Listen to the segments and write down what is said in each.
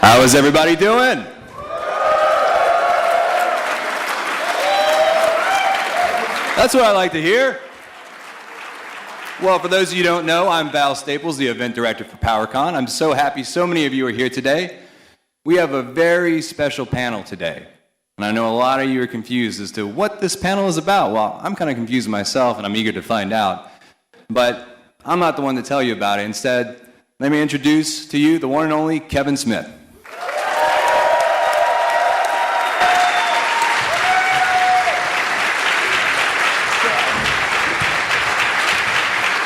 How is everybody doing? That's what I like to hear. Well, for those of you who don't know, I'm Val Staples, the event director for PowerCon. I'm so happy so many of you are here today. We have a very special panel today. And I know a lot of you are confused as to what this panel is about. Well, I'm kind of confused myself, and I'm eager to find out. But I'm not the one to tell you about it. Instead, let me introduce to you the one and only Kevin Smith.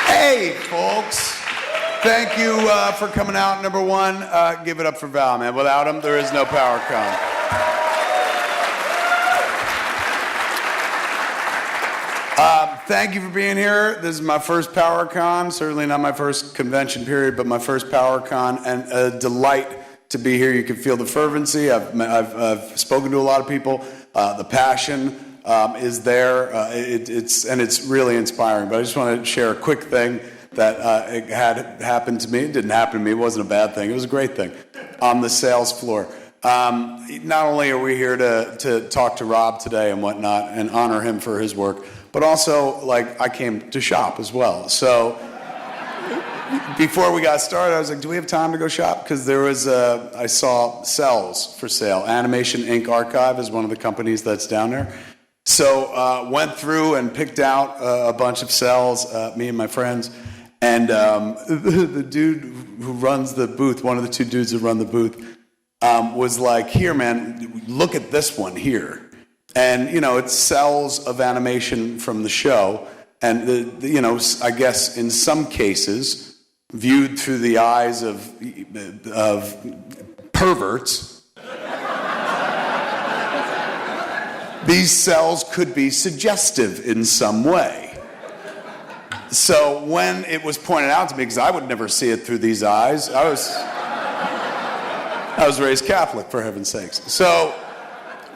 Hey, folks. Thank you for coming out. Number one, give it up for Val, man. Without him, there is no PowerCon. Thank you for being here. This is my first PowerCon. Certainly not my first convention period, but my first PowerCon, and a delight to be here. You can feel the fervency. I've spoken to a lot of people. The passion is there. It's really inspiring. But I just want to share a quick thing that it had happened to me. It didn't happen to me. It wasn't a bad thing. It was a great thing on the sales floor. Not only are we here to talk to Rob today and whatnot and honor him for his work, but also, like, I came to shop as well. So before we got started, I was like, do we have time to go shop? Because there was I saw cells for sale. Animation Inc. Archive is one of the companies that's down there. So went through and picked out a bunch of cells, me and my friends. And the dude who runs the booth, one of the two dudes who run the booth, was like, here, man, look at this one here. And, you know, it's cells of animation from the show. And, you know, I guess in some cases, viewed through the eyes of perverts, these cells could be suggestive in some way. So when it was pointed out to me, because I would never see it through these eyes, I was raised Catholic, for heaven's sakes. So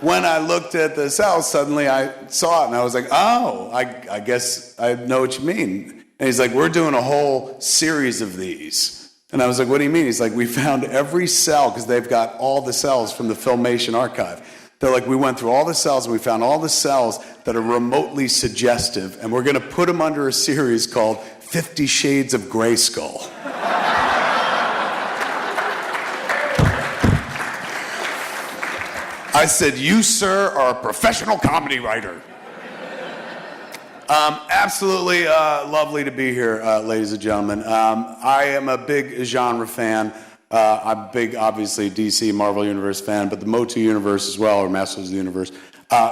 when I looked at the cells, suddenly I saw it, and I was like, oh, I guess I know what you mean. And he's like, we're doing a whole series of these. And I was like, what do you mean? He's like, we found every cell, because they've got all the cells from the Filmation archive. They're like, we went through all the cells, and we found all the cells that are remotely suggestive, and we're going to put them under a series called 50 Shades of Grayskull. I said, you, sir, are a professional comedy writer. Absolutely lovely to be here, ladies and gentlemen. I am a big genre fan. I'm a big, obviously, DC Marvel Universe fan, but the MOTU universe as well, or Masters of the Universe,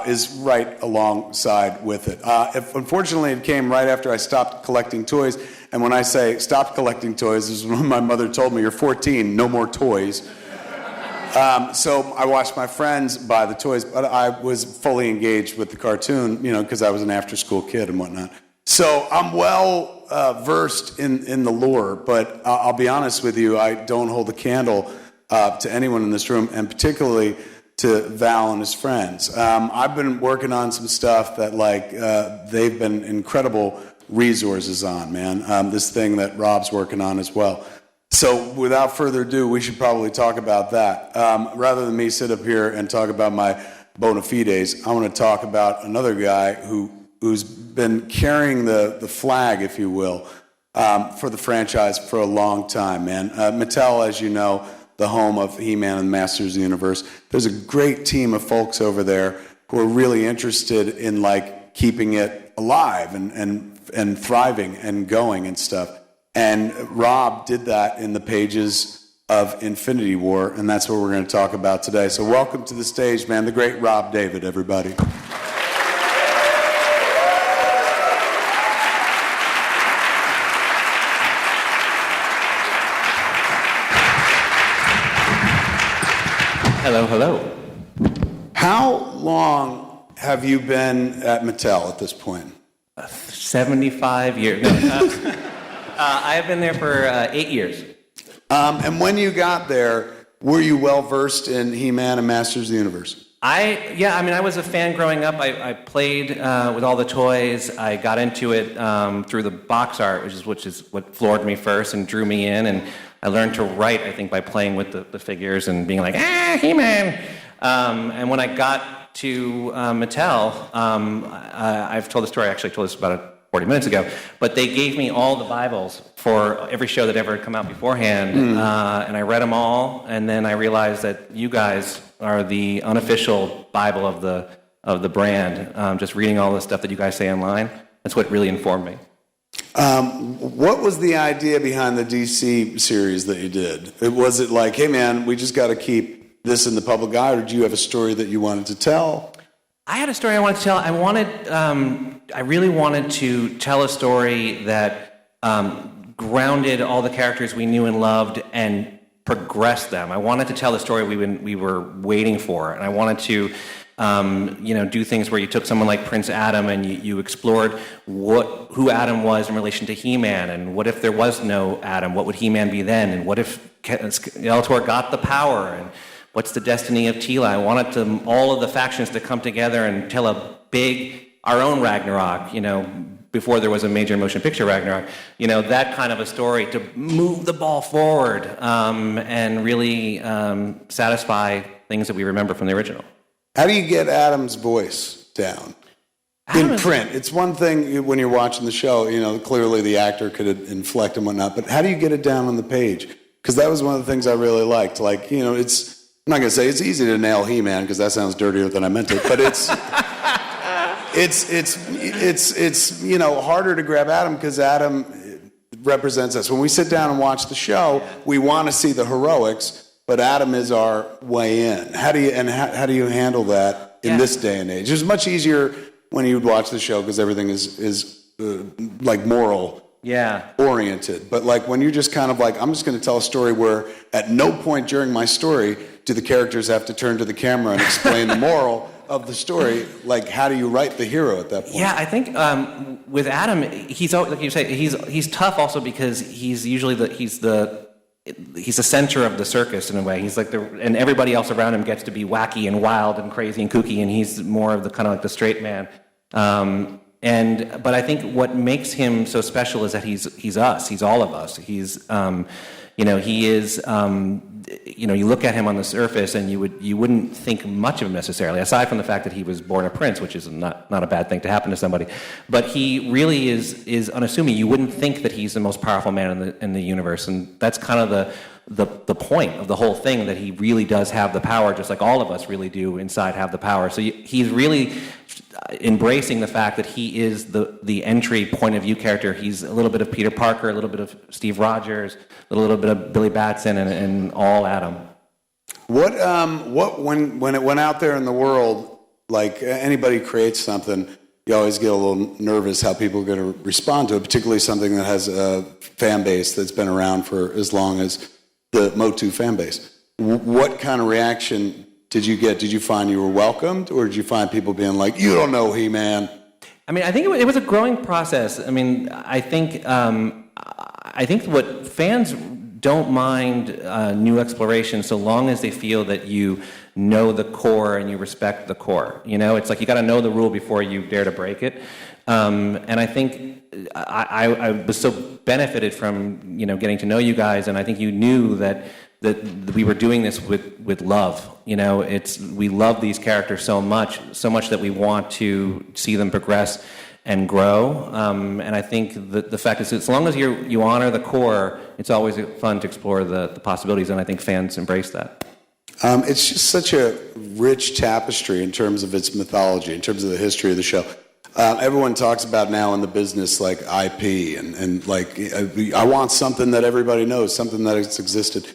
is right alongside with it. Unfortunately, it came right after I stopped collecting toys. And when I say stopped collecting toys, this is when my mother told me, you're 14, no more toys. So I watched my friends buy the toys, but I was fully engaged with the cartoon, you know, because I was an after-school kid and whatnot. So I'm well versed in the lore, but I'll be honest with you, I don't hold a candle to anyone in this room, and particularly to Val and his friends. I've been working on some stuff that, like, they've been incredible resources on, man. This thing that Rob's working on as well. So without further ado, we should probably talk about that. Rather than me sit up here and talk about my bona fides, I want to talk about another guy who's been carrying the flag, if you will, for the franchise for a long time, man. Mattel, as you know, the home of He-Man and Masters of the Universe. There's a great team of folks over there who are really interested in, like, keeping it alive and thriving and going and stuff. And Rob did that in the pages of Infinity War, and that's what we're going to talk about today. So welcome to the stage, man, the great Rob David, everybody. Hello, hello. How long have you been at Mattel at this point? 75 years. No, I have been there for 8 years. And when you got there, were you well versed in He-Man and Masters of the Universe? I was a fan growing up. I played with all the toys. I got into it through the box art, which is what floored me first and drew me in. And I learned to write, I think, by playing with the figures and being like, He-Man! And when I got to Mattel, I've told the story, I actually told this about 40 minutes ago, but they gave me all the Bibles for every show that ever had come out beforehand, and I read them all, and then I realized that you guys are the unofficial Bible of the brand. Just reading all the stuff that you guys say online, that's what really informed me. What was the idea behind the DC series that you did? Was it like, hey man, we just got to keep this in the public eye, or did you have a story that you wanted to tell? I had a story I wanted to tell. I really wanted to tell a story that grounded all the characters we knew and loved and progressed them. I wanted to tell the story we were waiting for, and I wanted to do things where you took someone like Prince Adam and you explored who Adam was in relation to He-Man, and what if there was no Adam, what would He-Man be then, and what if Skeletor got the power, and what's the destiny of Tila? I wanted all of the factions to come together and tell our own Ragnarok, before there was a major motion picture Ragnarok, that kind of a story to move the ball forward and really satisfy things that we remember from the original. How do you get Adam's voice down? In print, it's one thing when you're watching the show, clearly the actor could inflect and whatnot, but how do you get it down on the page? Because that was one of the things I really liked. I'm not going to say it's easy to nail He-Man because that sounds dirtier than I meant it, but it's harder to grab Adam because Adam represents us. When we sit down and watch the show, we want to see the heroics, but Adam is our way in. How do you handle that in this day and age? It's much easier when you would watch the show because everything is moral oriented. But when you're just kind of I'm just going to tell a story where at no point during my story do the characters have to turn to the camera and explain the moral of the story. How do you write the hero at that point? Yeah, I think with Adam, he's like you say, he's tough also because he's usually he's the center of the circus in a way. He's and everybody else around him gets to be wacky and wild and crazy and kooky, and he's more of the kind of the straight man. But I think what makes him so special is that he's us. He's all of us. He's he is. You look at him on the surface, and you wouldn't think much of him necessarily, aside from the fact that he was born a prince, which is not a bad thing to happen to somebody. But he really is unassuming. You wouldn't think that he's the most powerful man in the universe, and that's kind of the point of the whole thing, that he really does have the power, just like all of us really do inside have the power. So he's really embracing the fact that he is the entry point of view character. He's a little bit of Peter Parker, a little bit of Steve Rogers, a little bit of Billy Batson, and all Adam. What when it went out there in the world, anybody creates something, you always get a little nervous how people are going to respond to it, particularly something that has a fan base that's been around for as long as the MOTU fan base. What kind of reaction did you get? Did you find you were welcomed, or did you find people being like, you don't know He-Man? I think it was a growing process. I think what fans don't mind new exploration so long as they feel that you know the core and you respect the core. It's you got to know the rule before you dare to break it. And I think I was so benefited from getting to know you guys, and I think you knew that we were doing this with love. We love these characters so much that we want to see them progress and grow. And I think the fact is, as long as you honor the core, it's always fun to explore the possibilities, and I think fans embrace that. It's just such a rich tapestry in terms of its mythology, in terms of the history of the show. Everyone talks about now in the business IP and I want something that everybody knows, something that has existed.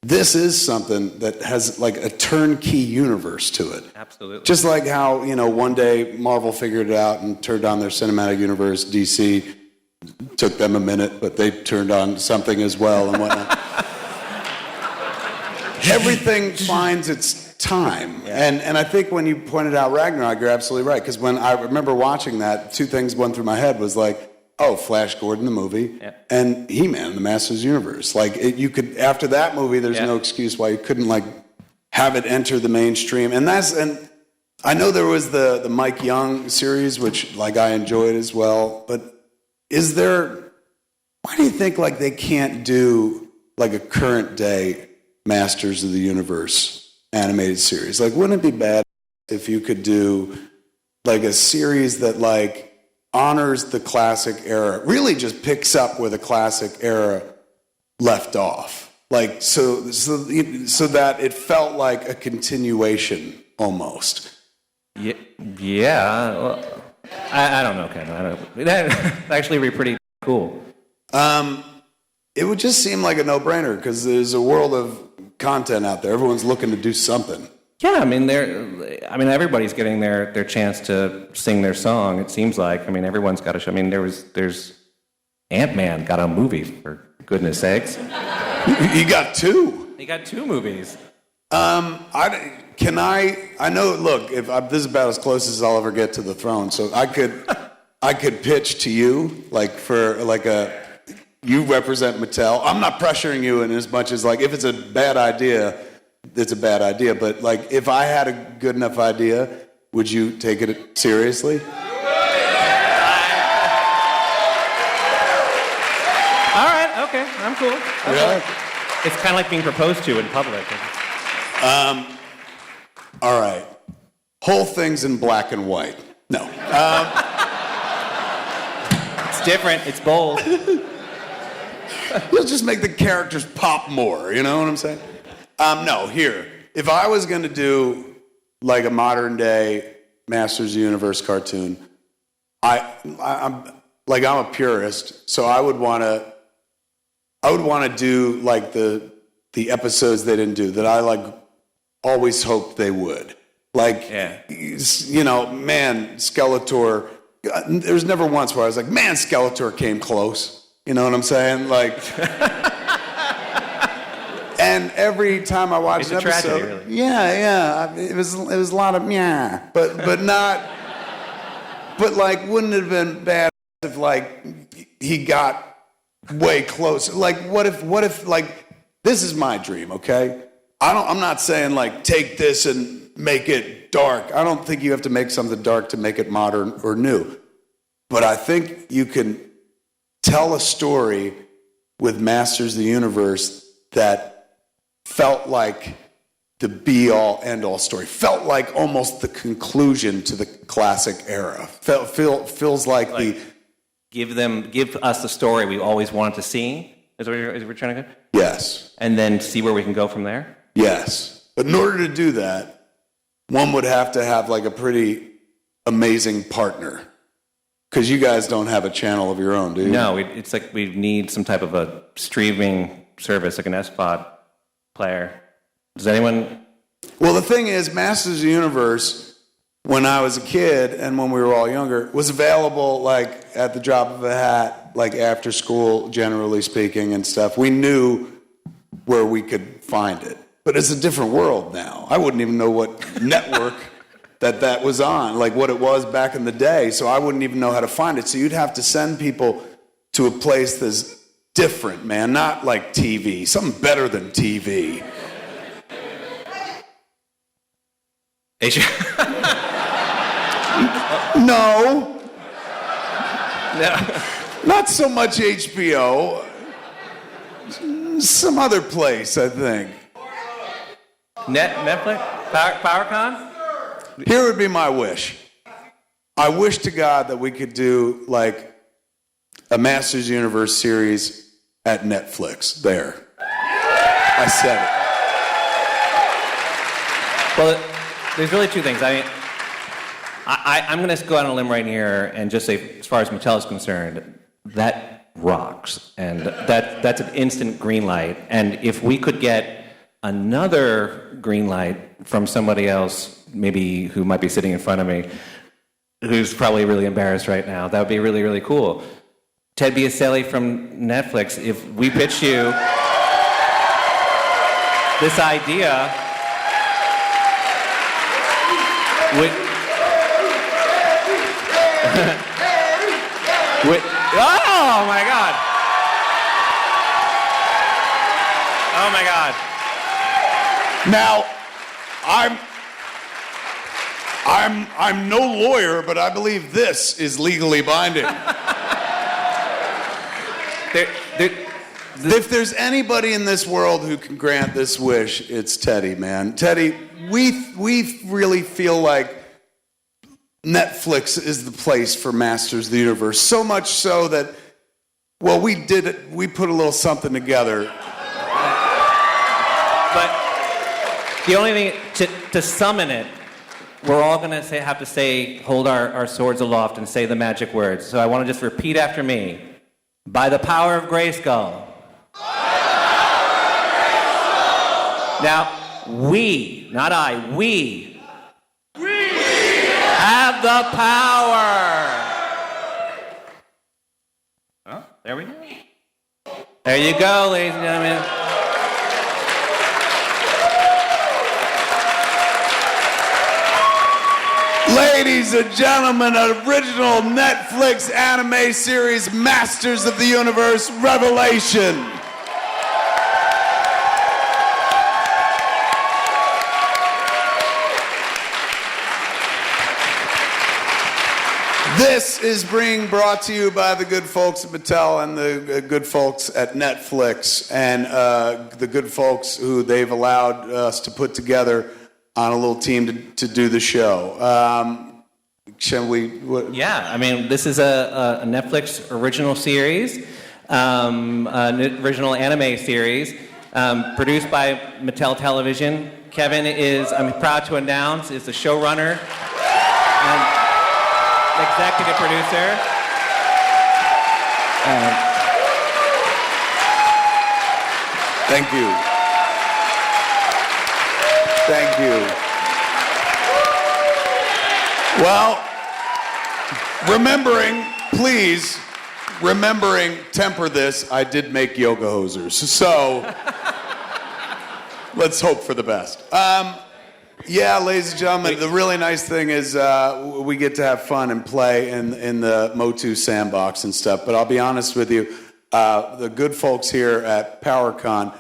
This is something that has a turnkey universe to it. Absolutely. Just like how, one day Marvel figured it out and turned on their cinematic universe. DC took them a minute, but they turned on something as well and whatnot. Everything finds its time. Yeah. And I think when you pointed out Ragnarok, you're absolutely right. Because when I remember watching that, two things went through my head was Flash Gordon, the movie, and He-Man, the Masters Universe. You could, after that movie, there's no excuse why you couldn't have it enter the mainstream. And I know there was the Mike Young series, which I enjoyed as well. But why do you think they can't do like a current day Masters of the Universe animated series? Like, wouldn't it be bad if you could do like a series that like honors the classic era, really just picks up where the classic era left off, like so that it felt like a continuation almost. Yeah. Well, I don't know, Ken. That'd actually be pretty cool. It would just seem like a no-brainer because there's a world of content out there. Everyone's looking to do something. Yeah, I mean, everybody's getting their chance to sing their song. It seems like. I mean, everyone's got a show. I mean, there's Ant-Man got a movie, for goodness sakes. You got two. He got two movies. I know. Look, this is about as close as I'll ever get to the throne. So I could pitch to you, like for like you represent Mattel. I'm not pressuring you in as much as like if it's a bad idea, it's a bad idea. But like if I had a good enough idea, would you take it seriously? All right. Okay. I'm cool. Really? It's kind of like being proposed to in public. All right. Whole thing's in black and white. No. It's different. It's bold. You'll just make the characters pop more, you know what I'm saying? No, here. If I was going to do like a modern day Masters of the Universe cartoon, I'm a purist, so I would want to do like the episodes they didn't do that I like always hoped they would. Like, you know, man, Skeletor, there's never once where I was like, man, Skeletor came close. You know what I'm saying? Like, and every time I watched an episode, tragedy, really. Yeah, it was a lot of but not, but like, wouldn't it have been bad if like he got way closer? Like, what if like, this is my dream, okay? I'm not saying like take this and make it dark. I don't think you have to make something dark to make it modern or new, but I think you can tell a story with Masters of the Universe that felt like the be-all, end-all story. Felt like almost the conclusion to the classic era. Feels like the... Give us the story we always wanted to see, is what we're trying to go? Yes. And then see where we can go from there? Yes. But in order to do that, one would have to have like a pretty amazing partner. Because you guys don't have a channel of your own, do you? No, it's like we need some type of a streaming service, like an SPOT player. Does anyone... Well, the thing is, Masters of the Universe, when I was a kid and when we were all younger, was available like at the drop of a hat, like after school, generally speaking, and stuff. We knew where we could find it. But it's a different world now. I wouldn't even know what network that was on, like what it was back in the day, so I wouldn't even know how to find it. So you'd have to send people to a place that's different, man, not like TV, something better than TV. No. Not so much HBO. Some other place, I think. Netflix? PowerCon? Here would be my wish. I wish to God that we could do like a Masters of the Universe series at Netflix. There. I said it. Well, there's really two things. I mean, I'm going to go out on a limb right here and just say, as far as Mattel is concerned, that rocks. And that's an instant green light. And if we could get another green light from somebody else, maybe who might be sitting in front of me, who's probably really embarrassed right now, that would be really, really cool. Ted Biaselli from Netflix, if we pitched you this idea, oh my God! Oh my God! Now, I'm no lawyer, but I believe this is legally binding. If there's anybody in this world who can grant this wish, it's Teddy, man. Teddy, we really feel like Netflix is the place for Masters of the Universe. So much so that, well, we put a little something together. But the only thing, to summon it, we're all going to have to say, hold our swords aloft and say the magic words. So I want to just repeat after me. By the power of Grayskull. Now, we, not I, we have the power. Oh, there we go. There you go, ladies and gentlemen. Ladies and gentlemen, original Netflix anime series, Masters of the Universe Revelation. This is being brought to you by the good folks at Mattel and the good folks at Netflix and the good folks who they've allowed us to put together on a little team to do the show. Shall we? Yeah, I mean, this is a Netflix original series, an original anime series, produced by Mattel Television. Kevin is, I'm proud to announce, is the showrunner and executive producer. Thank you. Thank you. Well, remembering, temper this, I did make yoga hosers. So, let's hope for the best. Yeah, ladies and gentlemen, the really nice thing is we get to have fun and play in the MOTU sandbox and stuff. But I'll be honest with you, the good folks here at PowerCon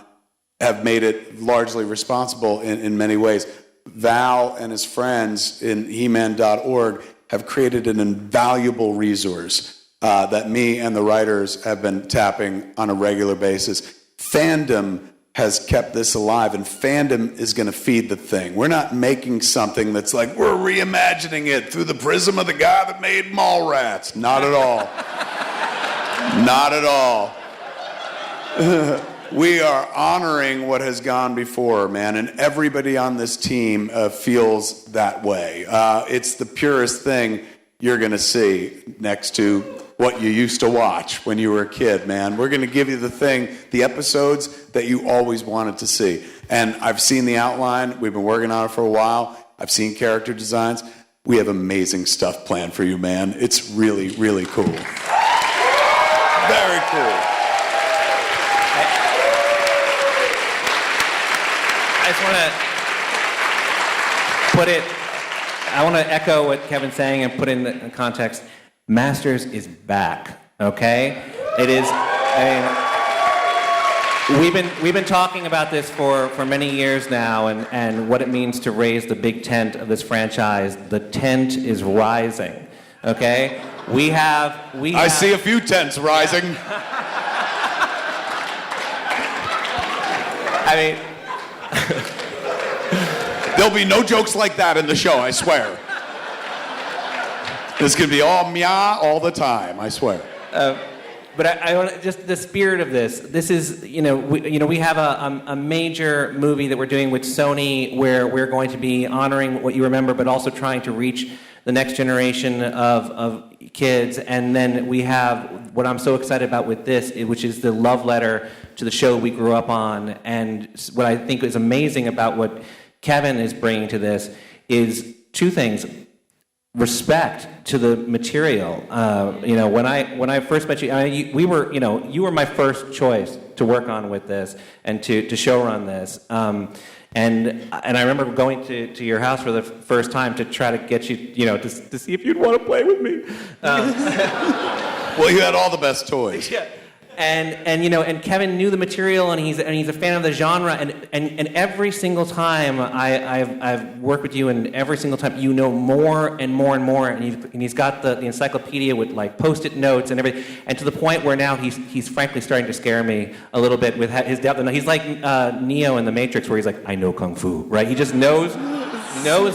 have made it largely responsible in many ways. Val and his friends in He-Man.org have created an invaluable resource that me and the writers have been tapping on a regular basis. Fandom has kept this alive, and fandom is going to feed the thing. We're not making something that's like, we're reimagining it through the prism of the guy that made Mallrats. Not at all. Not at all. We are honoring what has gone before, man, and everybody on this team feels that way. It's the purest thing you're going to see next to what you used to watch when you were a kid, man. We're going to give you the episodes that you always wanted to see. And I've seen the outline. We've been working on it for a while. I've seen character designs. We have amazing stuff planned for you, man. It's really, really cool. Very cool. I just want to I want to echo what Kevin's saying and put in the context. Masters is back, okay? It is, we've been talking about this for many years now and what it means to raise the big tent of this franchise. The tent is rising, okay? I see a few tents rising. I mean, there'll be no jokes like that in the show, I swear. This could be all meow all the time, I swear. But I want just the spirit of this. This is, we have a major movie that we're doing with Sony where we're going to be honoring what you remember, but also trying to reach the next generation of kids. And then we have what I'm so excited about with this, which is the love letter to the show we grew up on. And what I think is amazing about what Kevin is bringing to this is two things. Respect to the material. When I first met you, you were my first choice to work on with this and to showrun this. And I remember going to your house for the first time to try to get you, to see if you'd want to play with me. Well, you had all the best toys. Yeah. and Kevin knew the material, and he's a fan of the genre, and every single time I've worked with you, and every single time you know more and more and more, and he's got the encyclopedia with like post-it notes and everything, and to the point where now he's frankly starting to scare me a little bit with his depth. And he's like Neo in the Matrix, where he's like, I know kung fu, right? He just knows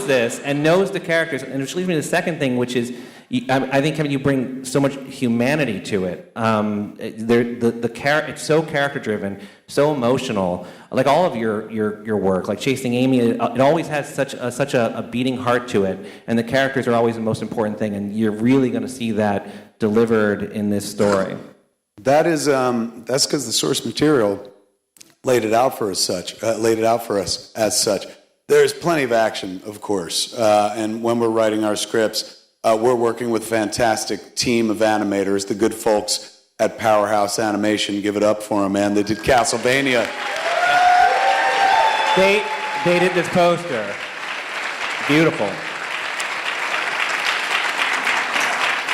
this and knows the characters, and which leads me to the second thing, which is, I think, Kevin, you bring so much humanity to it. It's so character-driven, so emotional. Like all of your work, like Chasing Amy, it always has such a beating heart to it, and the characters are always the most important thing, and you're really going to see that delivered in this story. That's because the source material laid it out for us as such. There's plenty of action, of course, and when we're writing our scripts, we're working with a fantastic team of animators, the good folks at Powerhouse Animation. Give it up for them, man. They did Castlevania. They did this poster. Beautiful.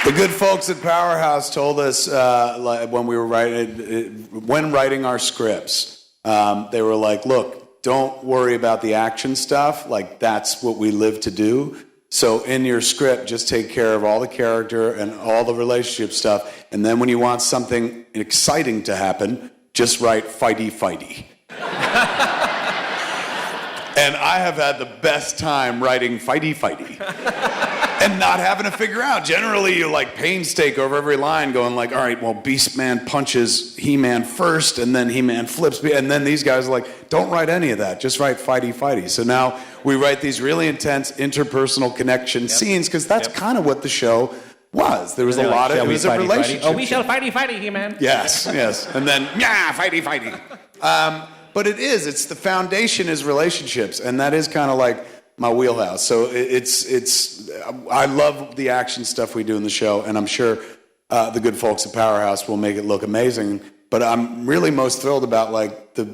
The good folks at Powerhouse told us when we were writing our scripts, they were like, look, don't worry about the action stuff. Like, that's what we live to do. So in your script, just take care of all the character and all the relationship stuff. And then when you want something exciting to happen, just write fighty. And I have had the best time writing fighty. And not having to figure out. Generally, you like painstake over every line, going like, all right, well, Beastman punches He-Man first, and then He-Man flips, and then these guys are like, don't write any of that, just write fighty. So now we write these really intense interpersonal connection scenes, because that's kind of what the show was. There was a lot of, it was a relationship. Oh, we shall fighty, He-Man. Yes. And then, fighty. But it's the foundation is relationships, and that is kind of like my wheelhouse. So I love the action stuff we do in the show, and I'm sure the good folks at Powerhouse will make it look amazing. But I'm really most thrilled about like the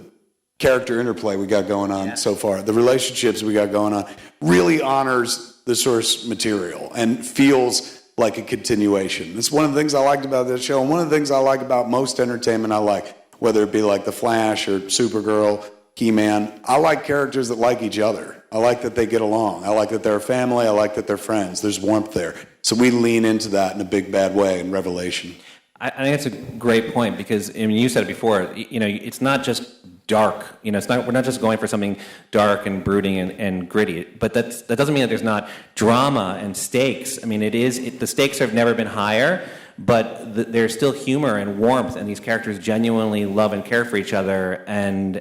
character interplay we got going on so far. The relationships we got going on really honors the source material and feels like a continuation. It's one of the things I liked about this show, and one of the things I like about most entertainment I like, whether it be like The Flash or Supergirl, He-Man. I like characters that like each other. I like that they get along. I like that they're a family. I like that they're friends. There's warmth there. So we lean into that in a big, bad way in Revelation. I think that's a great point, because I mean, you said it before. It's not just dark. We're not just going for something dark and brooding and gritty. But that doesn't mean that there's not drama and stakes. I mean, the stakes have never been higher. But there's still humor and warmth, and these characters genuinely love and care for each other, and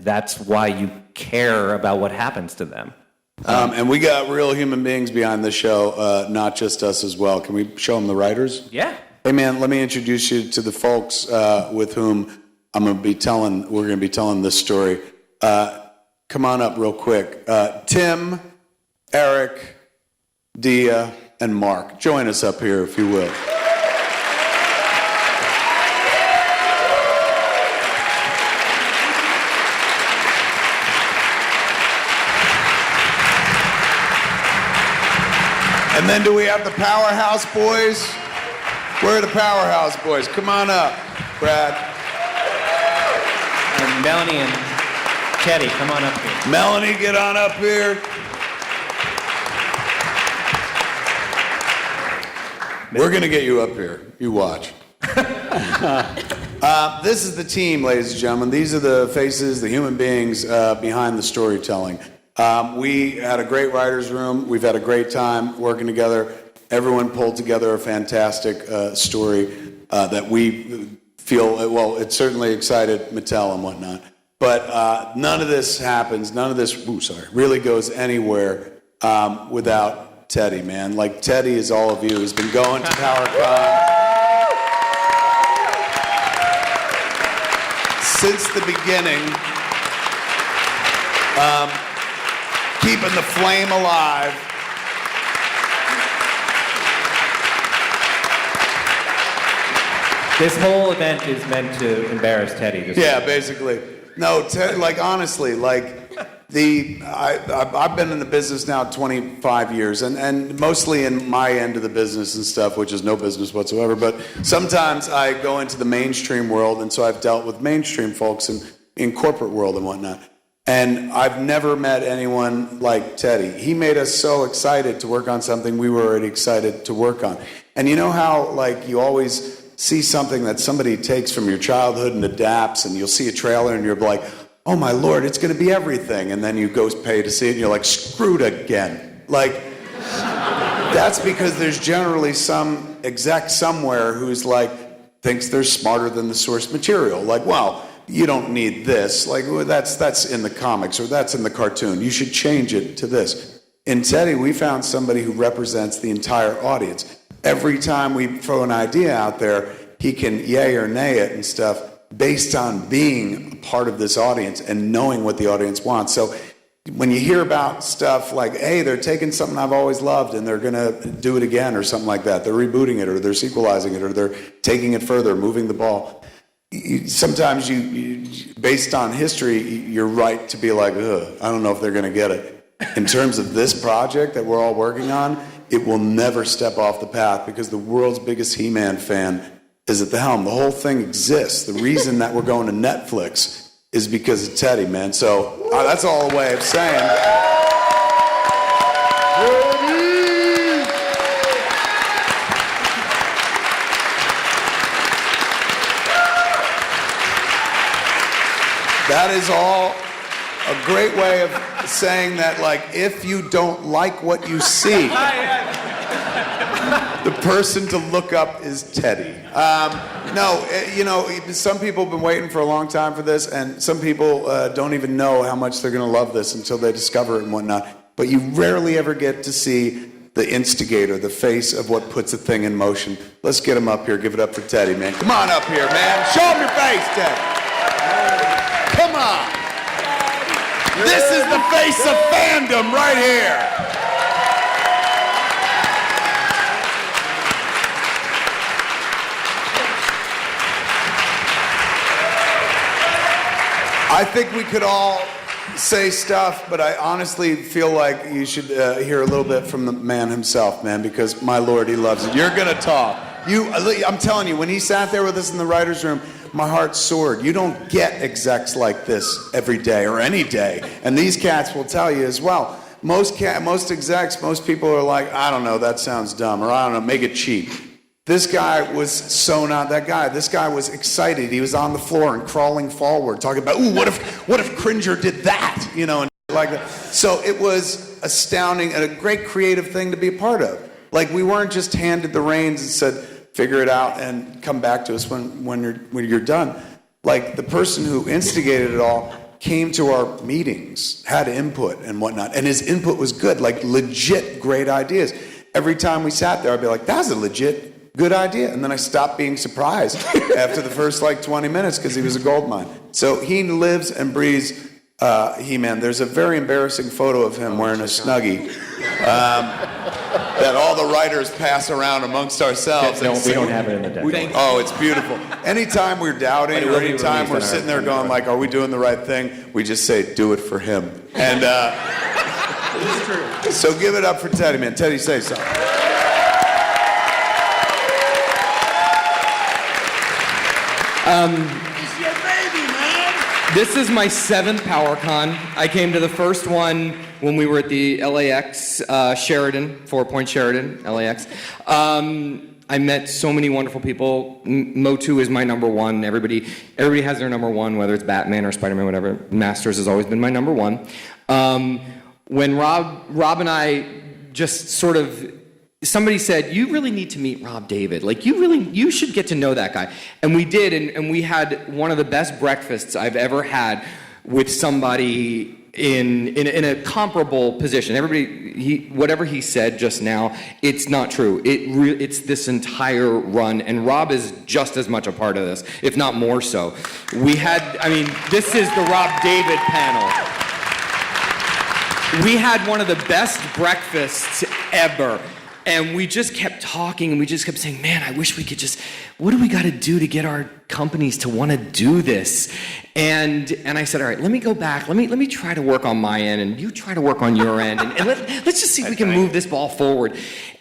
that's why you care about what happens to them. And we got real human beings behind the show, not just us as well. Can we show them the writers? Yeah. Hey, man, let me introduce you to the folks with whom we're going to be telling this story. Come on up real quick. Tim, Eric, Dia, and Mark. Join us up here, if you will. And then do we have the Powerhouse Boys? Where are the Powerhouse Boys? Come on up, Brad. And Melanie and Teddy, come on up here. Melanie, get on up here. We're going to get you up here. You watch. This is the team, ladies and gentlemen. These are the faces, the human beings behind the storytelling. We had a great writer's room. We've had a great time working together. Everyone pulled together a fantastic story that we feel, well, it certainly excited Mattel and whatnot. But none of this happens, really goes anywhere without Teddy, man. Like, Teddy is all of you. He's been going to PowerCon since the beginning. Keeping the flame alive. This whole event is meant to embarrass Teddy. Yeah, basically. No, Teddy, like, honestly, like, I've been in the business now 25 years, and mostly in my end of the business and stuff, which is no business whatsoever. But sometimes I go into the mainstream world, and so I've dealt with mainstream folks in corporate world and whatnot. And I've never met anyone like Teddy. He made us so excited to work on something we were already excited to work on. And you know how, like, you always see something that somebody takes from your childhood and adapts, and you'll see a trailer and you're like, oh my Lord, it's going to be everything. And then you go pay to see it and you're like, screwed again. Like, that's because there's generally some exec somewhere who's like, thinks they're smarter than the source material. Like, well, you don't need this. Like, well, that's in the comics or that's in the cartoon. You should change it to this. In Teddy, we found somebody who represents the entire audience. Every time we throw an idea out there, he can yay or nay it and stuff based on being a part of this audience and knowing what the audience wants. So when you hear about stuff like, hey, they're taking something I've always loved and they're going to do it again or something like that, they're rebooting it or they're sequelizing it or they're taking it further, moving the ball. Sometimes you based on history, you're right to be like, ugh, I don't know if they're going to get it. In terms of this project that we're all working on, it will never step off the path because the world's biggest He-Man fan is at the helm. The whole thing exists. The reason that we're going to Netflix is because of Teddy, man. So that's all a way of saying. That is all a great way of saying that, like, if you don't like what you see, the person to look up is Teddy. Some people have been waiting for a long time for this, and some people don't even know how much they're going to love this until they discover it and whatnot. But you rarely ever get to see the instigator, the face of what puts a thing in motion. Let's get him up here. Give it up for Teddy, man. Come on up here, man. Show him your face, Teddy. Come on. This is the face of fandom right here. I think we could all say stuff, but I honestly feel like you should hear a little bit from the man himself, man, because my Lord, he loves it. You're going to talk. I'm telling you, when he sat there with us in the writer's room, my heart soared. You don't get execs like this every day or any day. And these cats will tell you as well. Most execs, most people are like, I don't know, that sounds dumb, or I don't know, make it cheap. This guy was so not that guy. This guy was excited. He was on the floor and crawling forward, talking about, ooh, what if Cringer did that? You know, and like that. So it was astounding and a great creative thing to be a part of. Like, we weren't just handed the reins and said, figure it out and come back to us when you're done. Like, the person who instigated it all came to our meetings, had input and whatnot, and his input was good, like legit great ideas. Every time we sat there, I'd be like, that's a legit good idea. And then I stopped being surprised after the first 20 minutes because he was a goldmine. So he lives and breathes He-Man. There's a very embarrassing photo of him wearing a Snuggie that all the writers pass around amongst ourselves. No, we don't have it in the deck. Oh, it's beautiful. Anytime we're doubting or anytime we're sitting there going like, are we doing the right thing? We just say, do it for him. And so give it up for Teddy, man. Teddy, say something. It's your baby, man. This is my 7th PowerCon. I came to the first one when we were at the LAX Sheridan, 4 Point Sheridan, LAX. I met so many wonderful people. MOTU is my number one. Everybody has their number one, whether it's Batman or Spider-Man, whatever. Masters has always been my number one. When Rob and I just sort of, somebody said, you really need to meet Rob David. Like, you should get to know that guy. And we did, and we had one of the best breakfasts I've ever had with somebody in a comparable position. Whatever he said just now, it's not true. It's this entire run, and Rob is just as much a part of this, if not more so. This is the Rob David panel. We had one of the best breakfasts ever. And we just kept talking, and we just kept saying, man, I wish we could just, what do we got to do to get our companies to want to do this? And I said, all right, let me go back. Let me try to work on my end, and you try to work on your end, and let's just see if we can move this ball forward.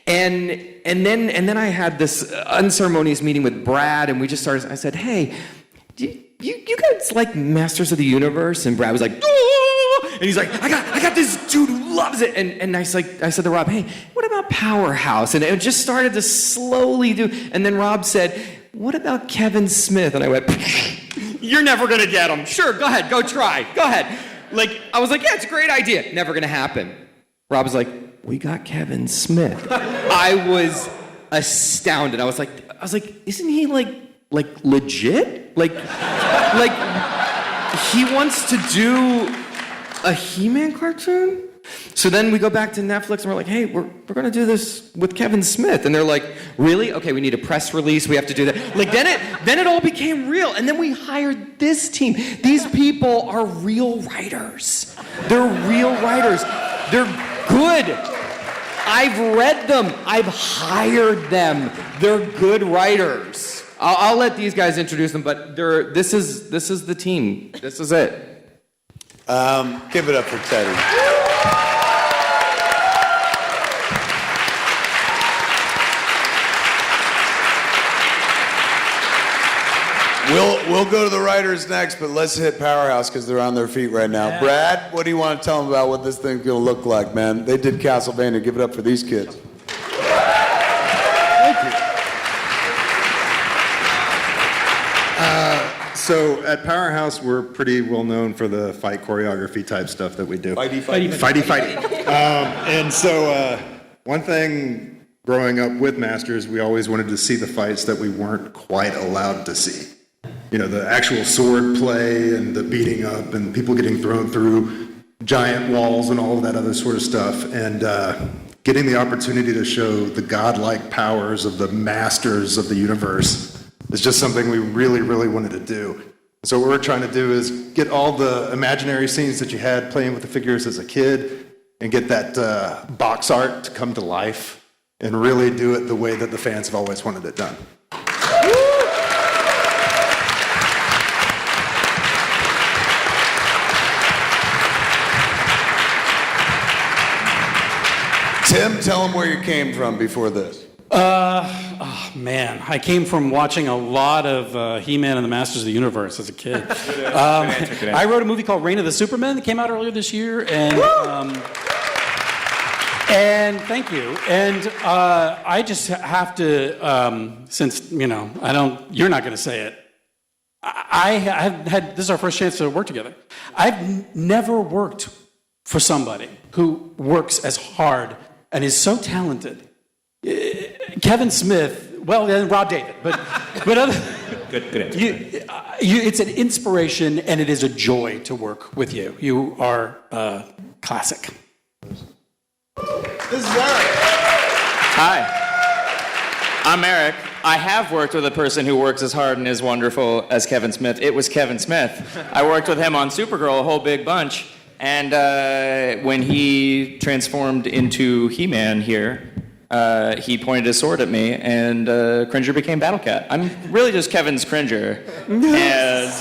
And then I had this unceremonious meeting with Brad, and we just started. I said, hey, you guys like Masters of the Universe? And Brad was like, oh! And he's like, I got this dude who loves it. And I said to Rob, hey, what about Powerhouse? And it just started to slowly do. And then Rob said, what about Kevin Smith? And I went, you're never gonna get him. Sure, go ahead, go try, go ahead. Like, I was like, yeah, it's a great idea. Never gonna happen. Rob was like, we got Kevin Smith. I was astounded. I was like, isn't he like legit? Like he wants to do a He-Man cartoon? So then we go back to Netflix and we're like, hey, we're gonna do this with Kevin Smith. And they're like, really? Okay, we need a press release, we have to do that. Like then it all became real. And then we hired this team. These people are real writers. They're real writers. They're good. I've read them. I've hired them. They're good writers. I'll let these guys introduce them, but this is the team. This is it. Give it up for Teddy. We'll go to the writers next, but let's hit Powerhouse because they're on their feet right now. Yeah. Brad, what do you want to tell them about what this thing's going to look like, man? They did Castlevania. Give it up for these kids. Thank you. So at Powerhouse, we're pretty well known for the fight choreography type stuff that we do. Fighty. And so one thing growing up with Masters, we always wanted to see the fights that we weren't quite allowed to see. You know, the actual sword play and the beating up and people getting thrown through giant walls and all of that other sort of stuff. And getting the opportunity to show the godlike powers of the masters of the universe is just something we really, really wanted to do. So what we're trying to do is get all the imaginary scenes that you had playing with the figures as a kid and get that box art to come to life and really do it the way that the fans have always wanted it done. Tim, tell them where you came from before this. Oh man, I came from watching a lot of He-Man and the Masters of the Universe as a kid. I wrote a movie called Reign of the Supermen that came out earlier this year, and thank you. And I just have to, since you're not going to say it. I have had, this is our first chance to work together. I've never worked for somebody who works as hard and is so talented. Kevin Smith, well, and Rob David, but other, good answer. It's an inspiration and it is a joy to work with you. You are classic. This is Eric. Hi, I'm Eric. I have worked with a person who works as hard and as wonderful as Kevin Smith. It was Kevin Smith. I worked with him on Supergirl a whole big bunch. And when he transformed into He-Man here, he pointed his sword at me, and Cringer became Battle Cat. I'm really just Kevin's Cringer. And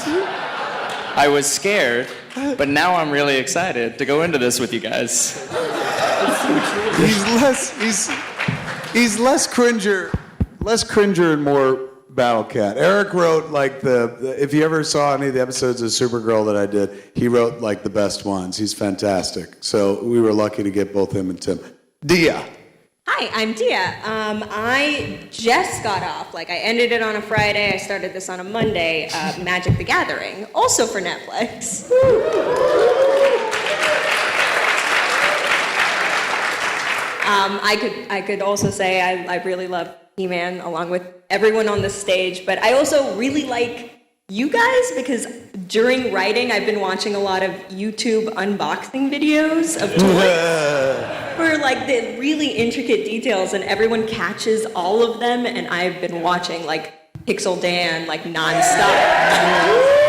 I was scared, but now I'm really excited to go into this with you guys. He's less Cringer and more Battle Cat. Eric wrote if you ever saw any of the episodes of Supergirl that I did, he wrote the best ones. He's fantastic. So we were lucky to get both him and Tim. Dia. Hi, I'm Dia. I just got off. I ended it on a Friday. I started this on a Monday. Magic the Gathering, also for Netflix. I could also say I really love He-Man along with everyone on the stage, but I also really like you guys because during writing I've been watching a lot of YouTube unboxing videos of toys for the really intricate details, and everyone catches all of them, and I've been watching Pixel Dan nonstop.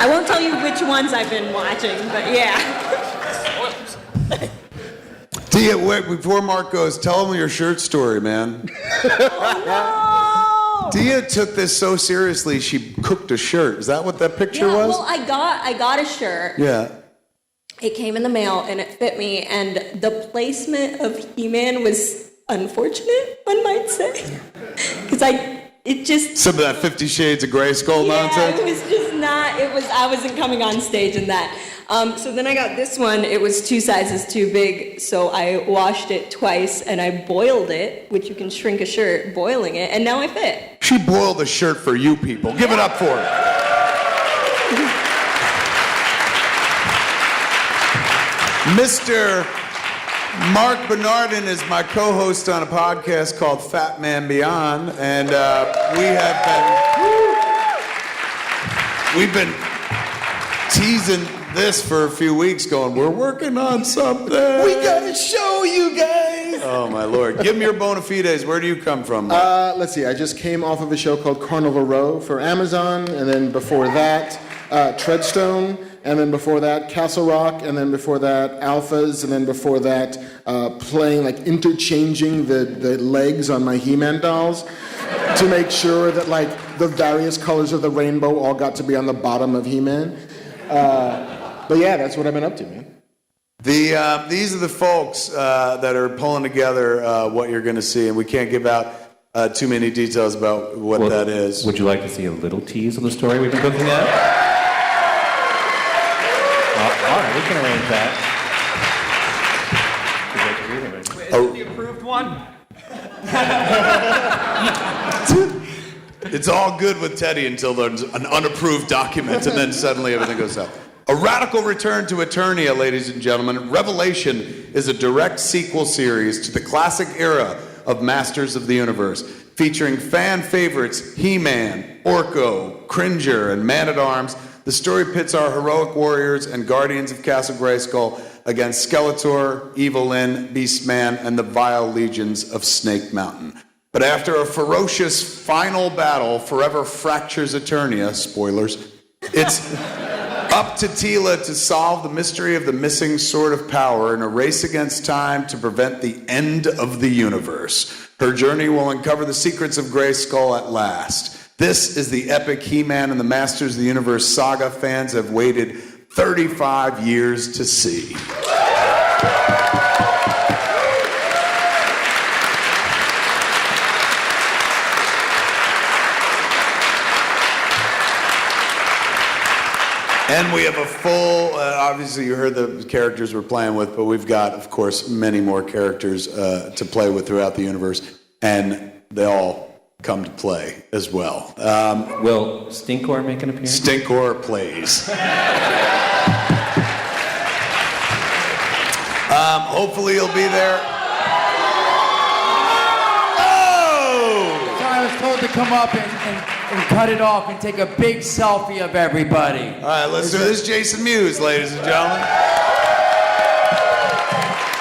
I won't tell you which ones I've been watching, but yeah. Tia, wait, before Mark goes, tell him your shirt story, man. Tia took this so seriously, she cooked a shirt. Is that what that picture Yeah, was? well, I got a shirt. Yeah. It came in the mail and it fit me, and the placement of He-Man was unfortunate, one might say, because it just. Some of that 50 Shades of Grey Skull nonsense? Yeah, it was just not. I wasn't coming on stage in that. So then I got this one. It was 2 sizes too big, so I washed it twice and I boiled it, which you can shrink a shirt, boiling it, and now I fit. She boiled a shirt for you people. Give it up for her. Mr. Mark Bernardin is my co-host on a podcast called Fat Man Beyond, and we've been teasing this for a few weeks, going, we're working on something. We gotta show you guys. Oh my Lord! Give me your bona fides. Where do you come from, Mark? Let's see. I just came off of a show called Carnival Row for Amazon, and then before that, Treadstone, and then before that, Castle Rock, and then before that, Alphas, and then before that, playing, like, interchanging the legs on my He-Man dolls to make sure that, like, the various colors of the rainbow all got to be on the bottom of He-Man. But yeah, that's what I've been up to, man. These are the folks that are pulling together what you're going to see, and we can't give out too many details about what that is. Would you like to see a little tease of the story we've been cooking up? All right, we can arrange that. Is it the approved one? It's all good with Teddy until there's an unapproved document, and then suddenly everything goes south. A radical return to Eternia, ladies and gentlemen. Revelation is a direct sequel series to the classic era of Masters of the Universe, featuring fan favorites He-Man, Orko, Cringer, and Man-at-Arms. The story pits our heroic warriors and guardians of Castle Grayskull against Skeletor, Evil-Lyn, Beastman, and the vile legions of Snake Mountain. But after a ferocious final battle forever fractures Eternia, spoilers, it's up to Teela to solve the mystery of the missing Sword of Power in a race against time to prevent the end of the universe. Her journey will uncover the secrets of Grayskull at last. This is the epic He-Man and the Masters of the Universe saga fans have waited 35 years to see. And we have a full, obviously you heard the characters we're playing with, but we've got, of course, many more characters to play with throughout the universe, and they all come to play as well. Will Stinkor make an appearance? Stinkor plays. Hopefully he'll be there. So I was told to come up and cut it off and take a big selfie of everybody. All right, let's do this. Jason Mewes, ladies and gentlemen.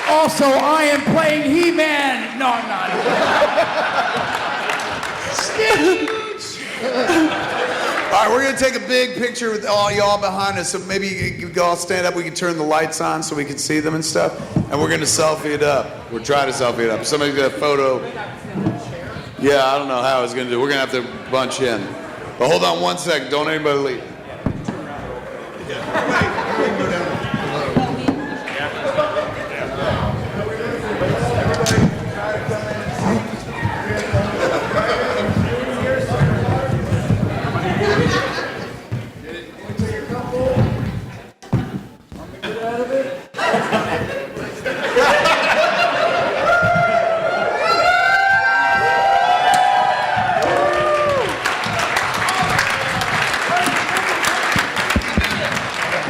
Also, I am playing He-Man. No, I'm not. All right, we're going to take a big picture with all y'all behind us, so maybe you all stand up, we can turn the lights on so we can see them and stuff, and we're going to selfie it up. We're trying to selfie it up. Somebody's got a photo. Yeah, I don't know how it's going to do. We're going to have to bunch in. But hold on one second. Don't anybody leave.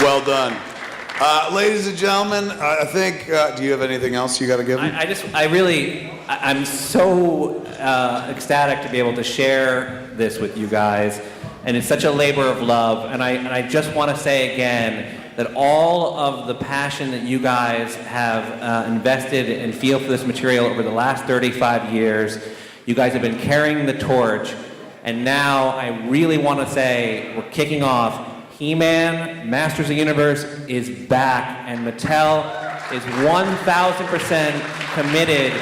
Well done. Ladies and gentlemen, I think, do you have anything else you got to give me? I'm so ecstatic to be able to share this with you guys, and it's such a labor of love, and I just want to say again that all of the passion that you guys have invested and feel for this material over the last 35 years, you guys have been carrying the torch, and now I really want to say we're kicking off He-Man, Masters of the Universe is back, and Mattel is 1,000% committed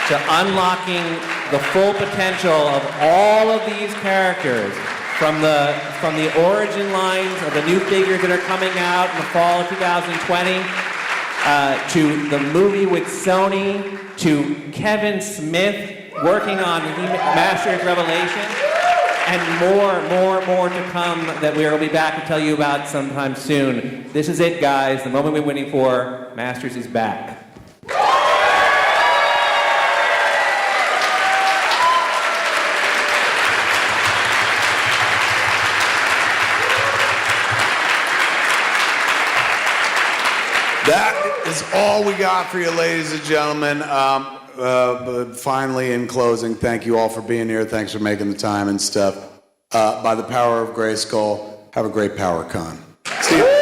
to unlocking the full potential of all of these characters, from the origin lines of the new figures that are coming out in the fall of 2020, to the movie with Sony, to Kevin Smith working on Masters Revelation, and more to come that we will be back to tell you about sometime soon. This is it, guys. The moment we've been waiting for. Masters is back. That is all we got for you, ladies and gentlemen. But finally, in closing, thank you all for being here. Thanks for making the time and stuff. By the power of Grayskull, have a great PowerCon. See you.